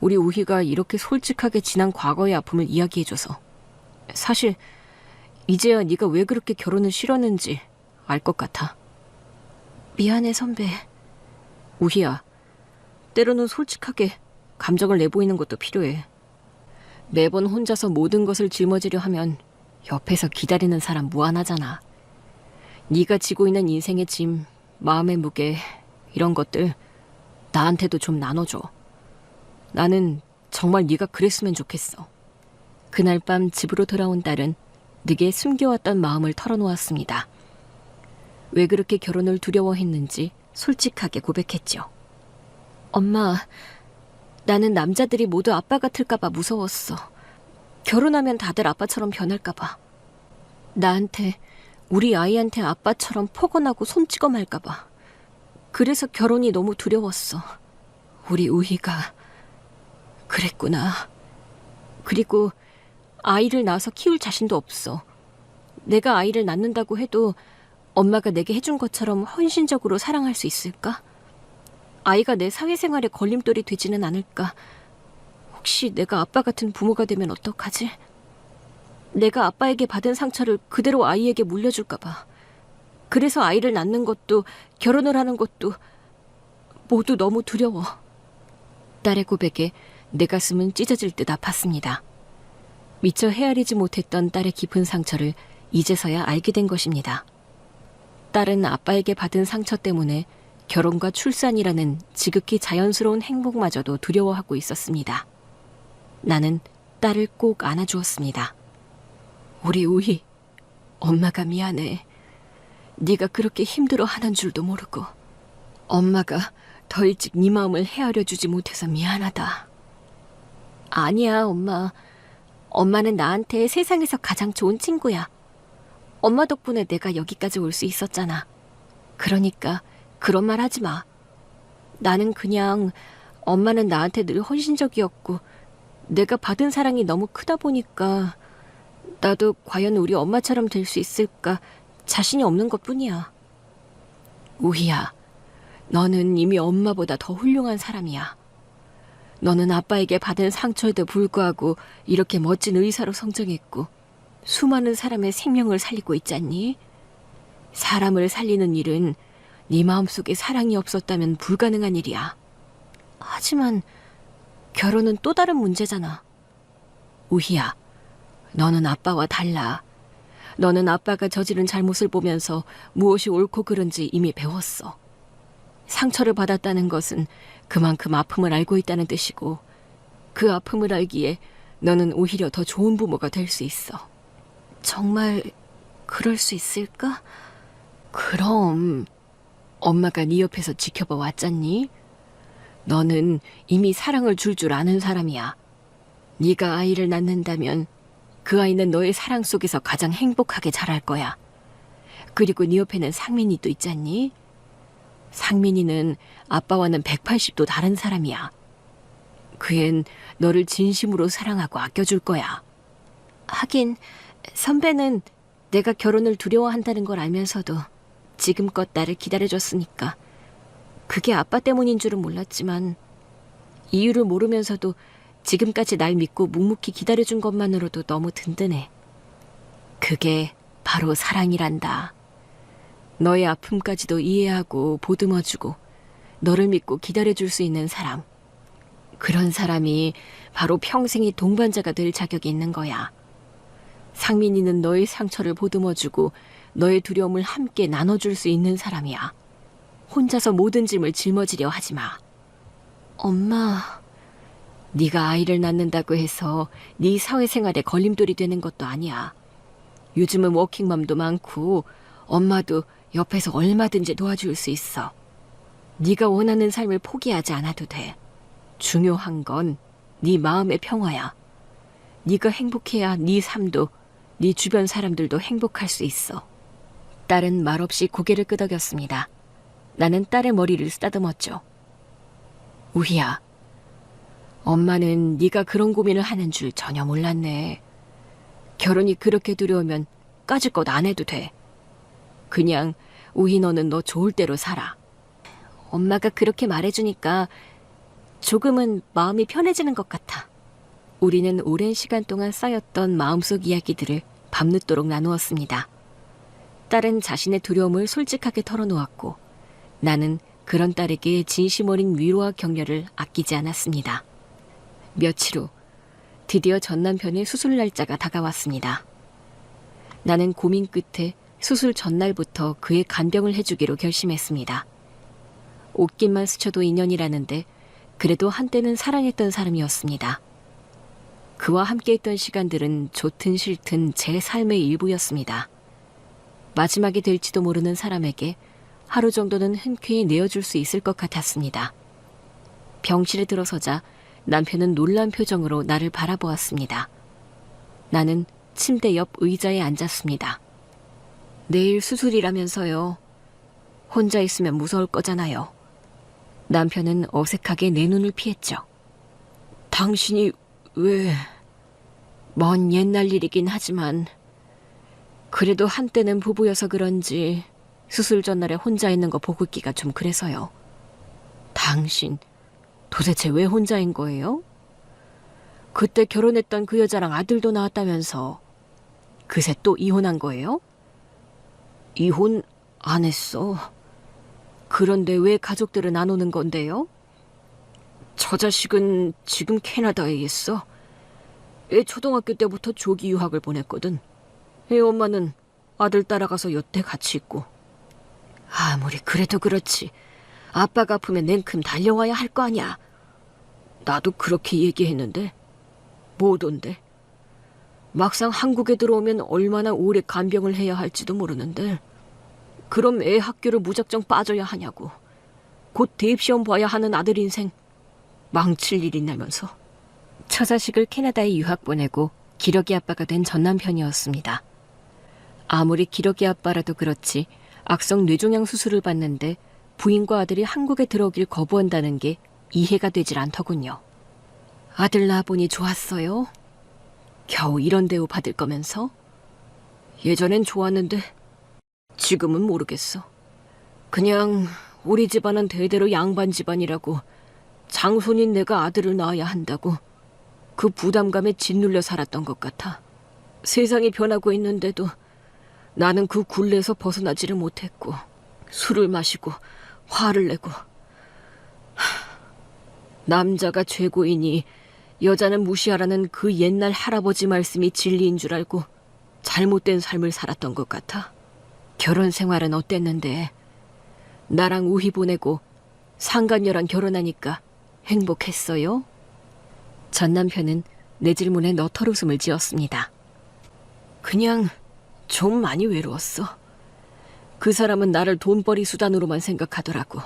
우리 우희가 이렇게 솔직하게 지난 과거의 아픔을 이야기해줘서. 사실 이제야 네가 왜 그렇게 결혼을 싫었는지 알 것 같아. 미안해, 선배. 우희야, 때로는 솔직하게 감정을 내보이는 것도 필요해. 매번 혼자서 모든 것을 짊어지려 하면 옆에서 기다리는 사람 무한하잖아. 네가 지고 있는 인생의 짐, 마음의 무게, 이런 것들 나한테도 좀 나눠줘. 나는 정말 네가 그랬으면 좋겠어. 그날 밤 집으로 돌아온 딸은 내게 숨겨왔던 마음을 털어놓았습니다. 왜 그렇게 결혼을 두려워했는지 솔직하게 고백했죠. 엄마, 나는 남자들이 모두 아빠 같을까봐 무서웠어. 결혼하면 다들 아빠처럼 변할까봐. 나한테, 우리 아이한테 아빠처럼 포근하고 손 찍어 말까봐. 그래서 결혼이 너무 두려웠어. 우리 우희가 그랬구나. 그리고 아이를 낳아서 키울 자신도 없어. 내가 아이를 낳는다고 해도 엄마가 내게 해준 것처럼 헌신적으로 사랑할 수 있을까? 아이가 내 사회생활에 걸림돌이 되지는 않을까? 혹시 내가 아빠 같은 부모가 되면 어떡하지? 내가 아빠에게 받은 상처를 그대로 아이에게 물려줄까 봐. 그래서 아이를 낳는 것도 결혼을 하는 것도 모두 너무 두려워. 딸의 고백에 내 가슴은 찢어질 듯 아팠습니다. 미처 헤아리지 못했던 딸의 깊은 상처를 이제서야 알게 된 것입니다. 딸은 아빠에게 받은 상처 때문에 결혼과 출산이라는 지극히 자연스러운 행복마저도 두려워하고 있었습니다. 나는 딸을 꼭 안아주었습니다. 우리 우희, 엄마가 미안해. 네가 그렇게 힘들어하는 줄도 모르고 엄마가 더 일찍 네 마음을 헤아려 주지 못해서 미안하다. 아니야, 엄마. 엄마는 나한테 세상에서 가장 좋은 친구야. 엄마 덕분에 내가 여기까지 올 수 있었잖아. 그러니까 그런 말 하지 마. 나는 그냥 엄마는 나한테 늘 헌신적이었고 내가 받은 사랑이 너무 크다 보니까 나도 과연 우리 엄마처럼 될 수 있을까 자신이 없는 것뿐이야. 우희야, 너는 이미 엄마보다 더 훌륭한 사람이야. 너는 아빠에게 받은 상처에도 불구하고 이렇게 멋진 의사로 성장했고 수많은 사람의 생명을 살리고 있잖니? 사람을 살리는 일은 네 마음속에 사랑이 없었다면 불가능한 일이야. 하지만 결혼은 또 다른 문제잖아. 우희야, 너는 아빠와 달라. 너는 아빠가 저지른 잘못을 보면서 무엇이 옳고 그른지 이미 배웠어. 상처를 받았다는 것은 그만큼 아픔을 알고 있다는 뜻이고 그 아픔을 알기에 너는 오히려 더 좋은 부모가 될 수 있어. 정말 그럴 수 있을까? 그럼 엄마가 네 옆에서 지켜봐 왔잖니? 너는 이미 사랑을 줄 아는 사람이야. 네가 아이를 낳는다면 그 아이는 너의 사랑 속에서 가장 행복하게 자랄 거야. 그리고 네 옆에는 상민이도 있잖니? 상민이는 아빠와는 180도 다른 사람이야. 그앤 너를 진심으로 사랑하고 아껴줄 거야. 하긴 선배는 내가 결혼을 두려워한다는 걸 알면서도 지금껏 나를 기다려줬으니까 그게 아빠 때문인 줄은 몰랐지만 이유를 모르면서도 지금까지 날 믿고 묵묵히 기다려준 것만으로도 너무 든든해. 그게 바로 사랑이란다. 너의 아픔까지도 이해하고 보듬어주고 너를 믿고 기다려줄 수 있는 사람. 그런 사람이 바로 평생의 동반자가 될 자격이 있는 거야. 상민이는 너의 상처를 보듬어주고 너의 두려움을 함께 나눠줄 수 있는 사람이야. 혼자서 모든 짐을 짊어지려 하지 마. 엄마, 네가 아이를 낳는다고 해서 네 사회생활에 걸림돌이 되는 것도 아니야. 요즘은 워킹맘도 많고 엄마도 옆에서 얼마든지 도와줄 수 있어. 네가 원하는 삶을 포기하지 않아도 돼. 중요한 건 네 마음의 평화야. 네가 행복해야 네 삶도 네 주변 사람들도 행복할 수 있어. 딸은 말없이 고개를 끄덕였습니다. 나는 딸의 머리를 쓰다듬었죠. 우희야, 엄마는 네가 그런 고민을 하는 줄 전혀 몰랐네. 결혼이 그렇게 두려우면 까짓것 안 해도 돼. 그냥 우희 너는 너 좋을 대로 살아. 엄마가 그렇게 말해주니까 조금은 마음이 편해지는 것 같아. 우리는 오랜 시간 동안 쌓였던 마음속 이야기들을 밤늦도록 나누었습니다. 딸은 자신의 두려움을 솔직하게 털어놓았고 나는 그런 딸에게 진심 어린 위로와 격려를 아끼지 않았습니다. 며칠 후 드디어 전 남편의 수술 날짜가 다가왔습니다. 나는 고민 끝에 수술 전날부터 그의 간병을 해주기로 결심했습니다. 옷깃만 스쳐도 인연이라는데 그래도 한때는 사랑했던 사람이었습니다. 그와 함께했던 시간들은 좋든 싫든 제 삶의 일부였습니다. 마지막이 될지도 모르는 사람에게 하루 정도는 흔쾌히 내어줄 수 있을 것 같았습니다. 병실에 들어서자 남편은 놀란 표정으로 나를 바라보았습니다. 나는 침대 옆 의자에 앉았습니다. 내일 수술이라면서요. 혼자 있으면 무서울 거잖아요. 남편은 어색하게 내 눈을 피했죠. 당신이 왜... 먼 옛날 일이긴 하지만 그래도 한때는 부부여서 그런지 수술 전날에 혼자 있는 거 보고 있기가 좀 그래서요. 당신 도대체 왜 혼자인 거예요? 그때 결혼했던 그 여자랑 아들도 낳았다면서 그새 또 이혼한 거예요? 이혼 안 했어. 그런데 왜 가족들은 안 오는 건데요? 저 자식은 지금 캐나다에 있어. 애 초등학교 때부터 조기 유학을 보냈거든. 애 엄마는 아들 따라가서 여태 같이 있고. 아무리 그래도 그렇지. 아빠가 아프면 냉큼 달려와야 할 거 아니야. 나도 그렇게 얘기했는데 못 온대. 막상 한국에 들어오면 얼마나 오래 간병을 해야 할지도 모르는데 그럼 애 학교를 무작정 빠져야 하냐고. 곧 대입시험 봐야 하는 아들 인생 망칠 일이 나면서. 처자식을 캐나다에 유학 보내고 기러기 아빠가 된 전 남편이었습니다. 아무리 기러기 아빠라도 그렇지 악성 뇌종양 수술을 받는데 부인과 아들이 한국에 들어오길 거부한다는 게 이해가 되질 않더군요. 아들 낳아보니 좋았어요? 겨우 이런 대우 받을 거면서? 예전엔 좋았는데 지금은 모르겠어. 그냥 우리 집안은 대대로 양반 집안이라고 장손인 내가 아들을 낳아야 한다고 그 부담감에 짓눌려 살았던 것 같아. 세상이 변하고 있는데도 나는 그 굴레에서 벗어나지를 못했고 술을 마시고 화를 내고. 남자가 최고이니 여자는 무시하라는 그 옛날 할아버지 말씀이 진리인 줄 알고 잘못된 삶을 살았던 것 같아. 결혼 생활은 어땠는데? 나랑 우희 보내고 상간녀랑 결혼하니까 행복했어요? 전 남편은 내 질문에 너털웃음을 지었습니다. 그냥 좀 많이 외로웠어. 그 사람은 나를 돈벌이 수단으로만 생각하더라고.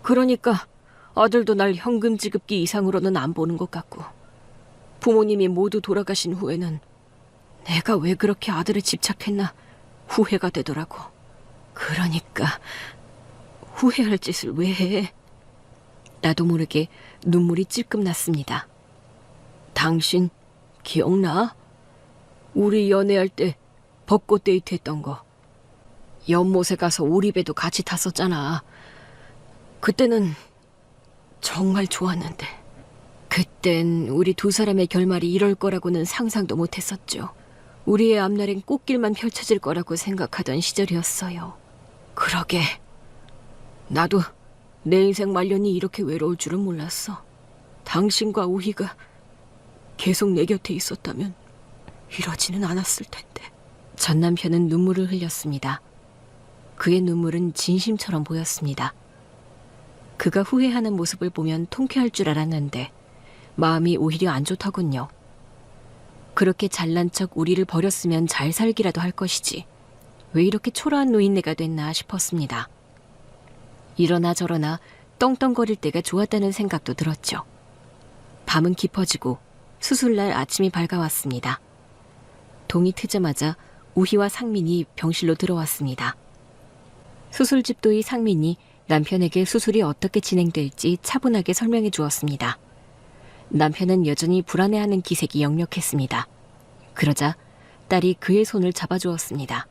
그러니까 아들도 날 현금 지급기 이상으로는 안 보는 것 같고 부모님이 모두 돌아가신 후에는 내가 왜 그렇게 아들에 집착했나 후회가 되더라고. 그러니까 후회할 짓을 왜 해? 나도 모르게 눈물이 찔끔 났습니다. 당신 기억나? 우리 연애할 때 벚꽃 데이트했던 거. 연못에 가서 오리배도 같이 탔었잖아. 그때는 정말 좋았는데 그땐 우리 두 사람의 결말이 이럴 거라고는 상상도 못했었죠. 우리의 앞날엔 꽃길만 펼쳐질 거라고 생각하던 시절이었어요. 그러게 나도 내 인생 말년이 이렇게 외로울 줄은 몰랐어. 당신과 우희가 계속 내 곁에 있었다면 이러지는 않았을 텐데. 전 남편은 눈물을 흘렸습니다. 그의 눈물은 진심처럼 보였습니다. 그가 후회하는 모습을 보면 통쾌할 줄 알았는데 마음이 오히려 안 좋더군요. 그렇게 잘난 척 우리를 버렸으면 잘 살기라도 할 것이지 왜 이렇게 초라한 노인네가 됐나 싶었습니다. 이러나 저러나 떵떵거릴 때가 좋았다는 생각도 들었죠. 밤은 깊어지고 수술날 아침이 밝아왔습니다. 동이 트자마자 우희와 상민이 병실로 들어왔습니다. 수술집도의 상민이 남편에게 수술이 어떻게 진행될지 차분하게 설명해 주었습니다. 남편은 여전히 불안해하는 기색이 역력했습니다. 그러자 딸이 그의 손을 잡아주었습니다.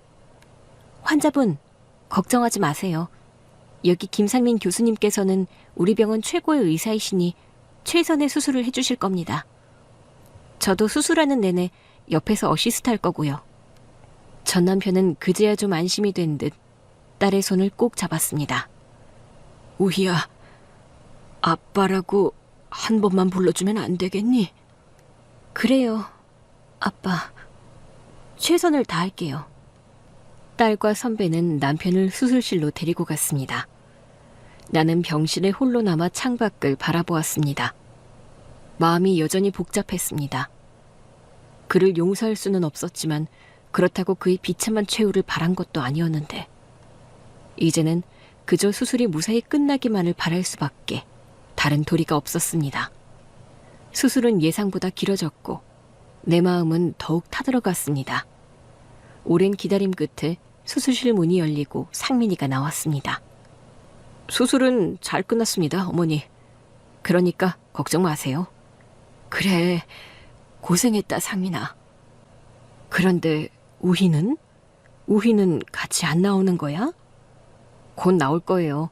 환자분, 걱정하지 마세요. 여기 김상민 교수님께서는 우리 병원 최고의 의사이시니 최선의 수술을 해주실 겁니다. 저도 수술하는 내내 옆에서 어시스트 할 거고요. 전 남편은 그제야 좀 안심이 된 듯 딸의 손을 꼭 잡았습니다. 우희야, 아빠라고 한 번만 불러주면 안 되겠니? 그래요, 아빠. 최선을 다할게요. 딸과 선배는 남편을 수술실로 데리고 갔습니다. 나는 병실에 홀로 남아 창밖을 바라보았습니다. 마음이 여전히 복잡했습니다. 그를 용서할 수는 없었지만 그렇다고 그의 비참한 최후를 바란 것도 아니었는데 이제는 그저 수술이 무사히 끝나기만을 바랄 수밖에 다른 도리가 없었습니다. 수술은 예상보다 길어졌고 내 마음은 더욱 타들어갔습니다. 오랜 기다림 끝에 수술실 문이 열리고 상민이가 나왔습니다. 수술은 잘 끝났습니다, 어머니. 그러니까 걱정 마세요. 그래, 고생했다, 상민아. 그런데 우희는? 우희는 같이 안 나오는 거야? 곧 나올 거예요.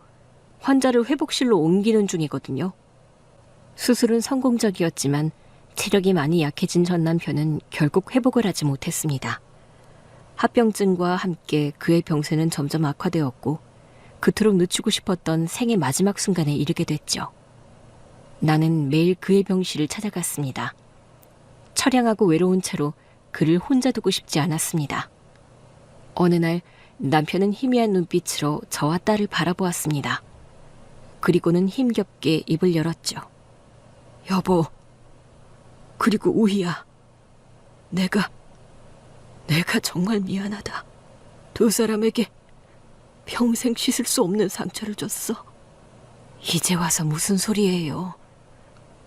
환자를 회복실로 옮기는 중이거든요. 수술은 성공적이었지만 체력이 많이 약해진 전 남편은 결국 회복을 하지 못했습니다. 합병증과 함께 그의 병세는 점점 악화되었고 그토록 늦추고 싶었던 생의 마지막 순간에 이르게 됐죠. 나는 매일 그의 병실을 찾아갔습니다. 처량하고 외로운 채로 그를 혼자 두고 싶지 않았습니다. 어느 날 남편은 희미한 눈빛으로 저와 딸을 바라보았습니다. 그리고는 힘겹게 입을 열었죠. 여보, 그리고 우희야. 내가 정말 미안하다. 두 사람에게 평생 씻을 수 없는 상처를 줬어. 이제 와서 무슨 소리예요.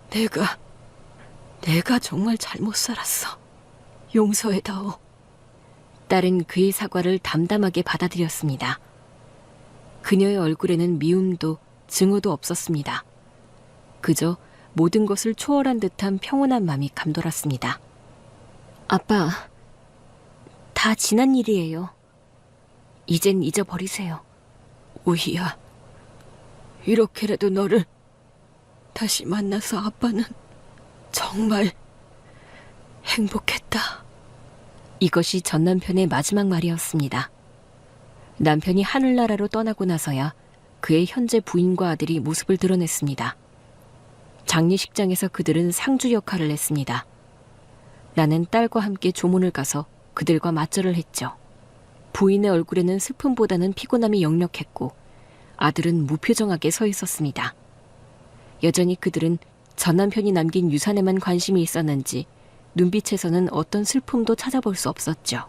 내가 정말 잘못 살았어. 용서해다오. 딸은 그의 사과를 담담하게 받아들였습니다. 그녀의 얼굴에는 미움도 증오도 없었습니다. 그저 모든 것을 초월한 듯한 평온한 마음이 감돌았습니다. 아빠, 다 지난 일이에요. 이젠 잊어버리세요. 우희야, 이렇게라도 너를 다시 만나서 아빠는 정말 행복했다. 이것이 전 남편의 마지막 말이었습니다. 남편이 하늘나라로 떠나고 나서야 그의 현재 부인과 아들이 모습을 드러냈습니다. 장례식장에서 그들은 상주 역할을 했습니다. 나는 딸과 함께 조문을 가서 그들과 맞절을 했죠. 부인의 얼굴에는 슬픔보다는 피곤함이 역력했고 아들은 무표정하게 서 있었습니다. 여전히 그들은 전 남편이 남긴 유산에만 관심이 있었는지 눈빛에서는 어떤 슬픔도 찾아볼 수 없었죠.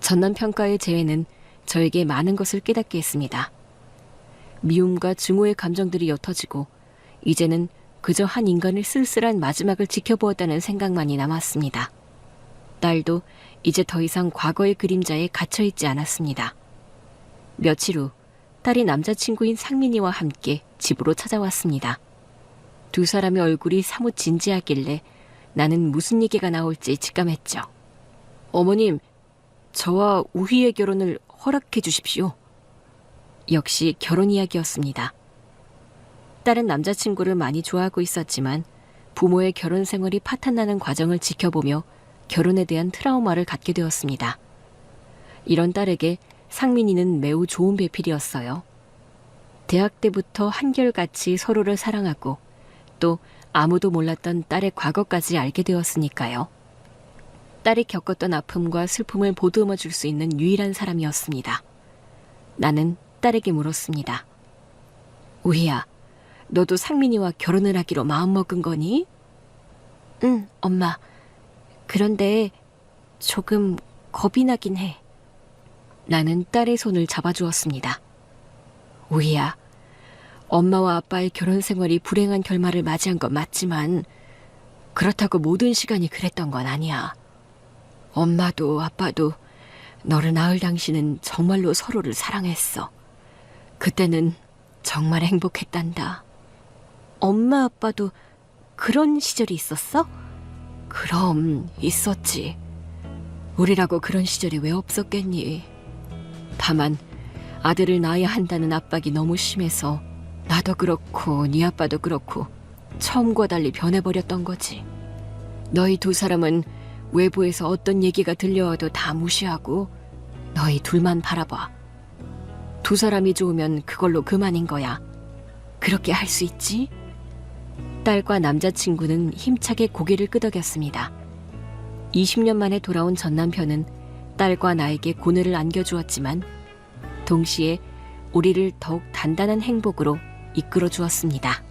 전 남편과의 재회는 저에게 많은 것을 깨닫게 했습니다. 미움과 증오의 감정들이 옅어지고 이제는 그저 한 인간의 쓸쓸한 마지막을 지켜보았다는 생각만이 남았습니다. 딸도 이제 더 이상 과거의 그림자에 갇혀있지 않았습니다. 며칠 후 딸이 남자친구인 상민이와 함께 집으로 찾아왔습니다. 두 사람의 얼굴이 사뭇 진지하길래 나는 무슨 얘기가 나올지 직감했죠. 어머님, 저와 우희의 결혼을 허락해 주십시오. 역시 결혼 이야기였습니다. 딸은 남자친구를 많이 좋아하고 있었지만 부모의 결혼 생활이 파탄나는 과정을 지켜보며 결혼에 대한 트라우마를 갖게 되었습니다. 이런 딸에게 상민이는 매우 좋은 배필이었어요. 대학 때부터 한결같이 서로를 사랑하고 또 아무도 몰랐던 딸의 과거까지 알게 되었으니까요. 딸이 겪었던 아픔과 슬픔을 보듬어 줄 수 있는 유일한 사람이었습니다. 나는 딸에게 물었습니다. 우희야, 너도 상민이와 결혼을 하기로 마음먹은 거니? 응, 엄마. 그런데 조금 겁이 나긴 해. 나는 딸의 손을 잡아주었습니다. 우희야, 엄마와 아빠의 결혼 생활이 불행한 결말을 맞이한 건 맞지만 그렇다고 모든 시간이 그랬던 건 아니야. 엄마도 아빠도 너를 낳을 당시는 정말로 서로를 사랑했어. 그때는 정말 행복했단다. 엄마 아빠도 그런 시절이 있었어? 그럼 있었지. 우리라고 그런 시절이 왜 없었겠니? 다만 아들을 낳아야 한다는 압박이 너무 심해서 나도 그렇고 네 아빠도 그렇고 처음과 달리 변해버렸던 거지. 너희 두 사람은 외부에서 어떤 얘기가 들려와도 다 무시하고 너희 둘만 바라봐. 두 사람이 좋으면 그걸로 그만인 거야. 그렇게 할 수 있지? 딸과 남자친구는 힘차게 고개를 끄덕였습니다. 20년 만에 돌아온 전 남편은 딸과 나에게 고뇌를 안겨주었지만 동시에 우리를 더욱 단단한 행복으로 이끌어 주었습니다.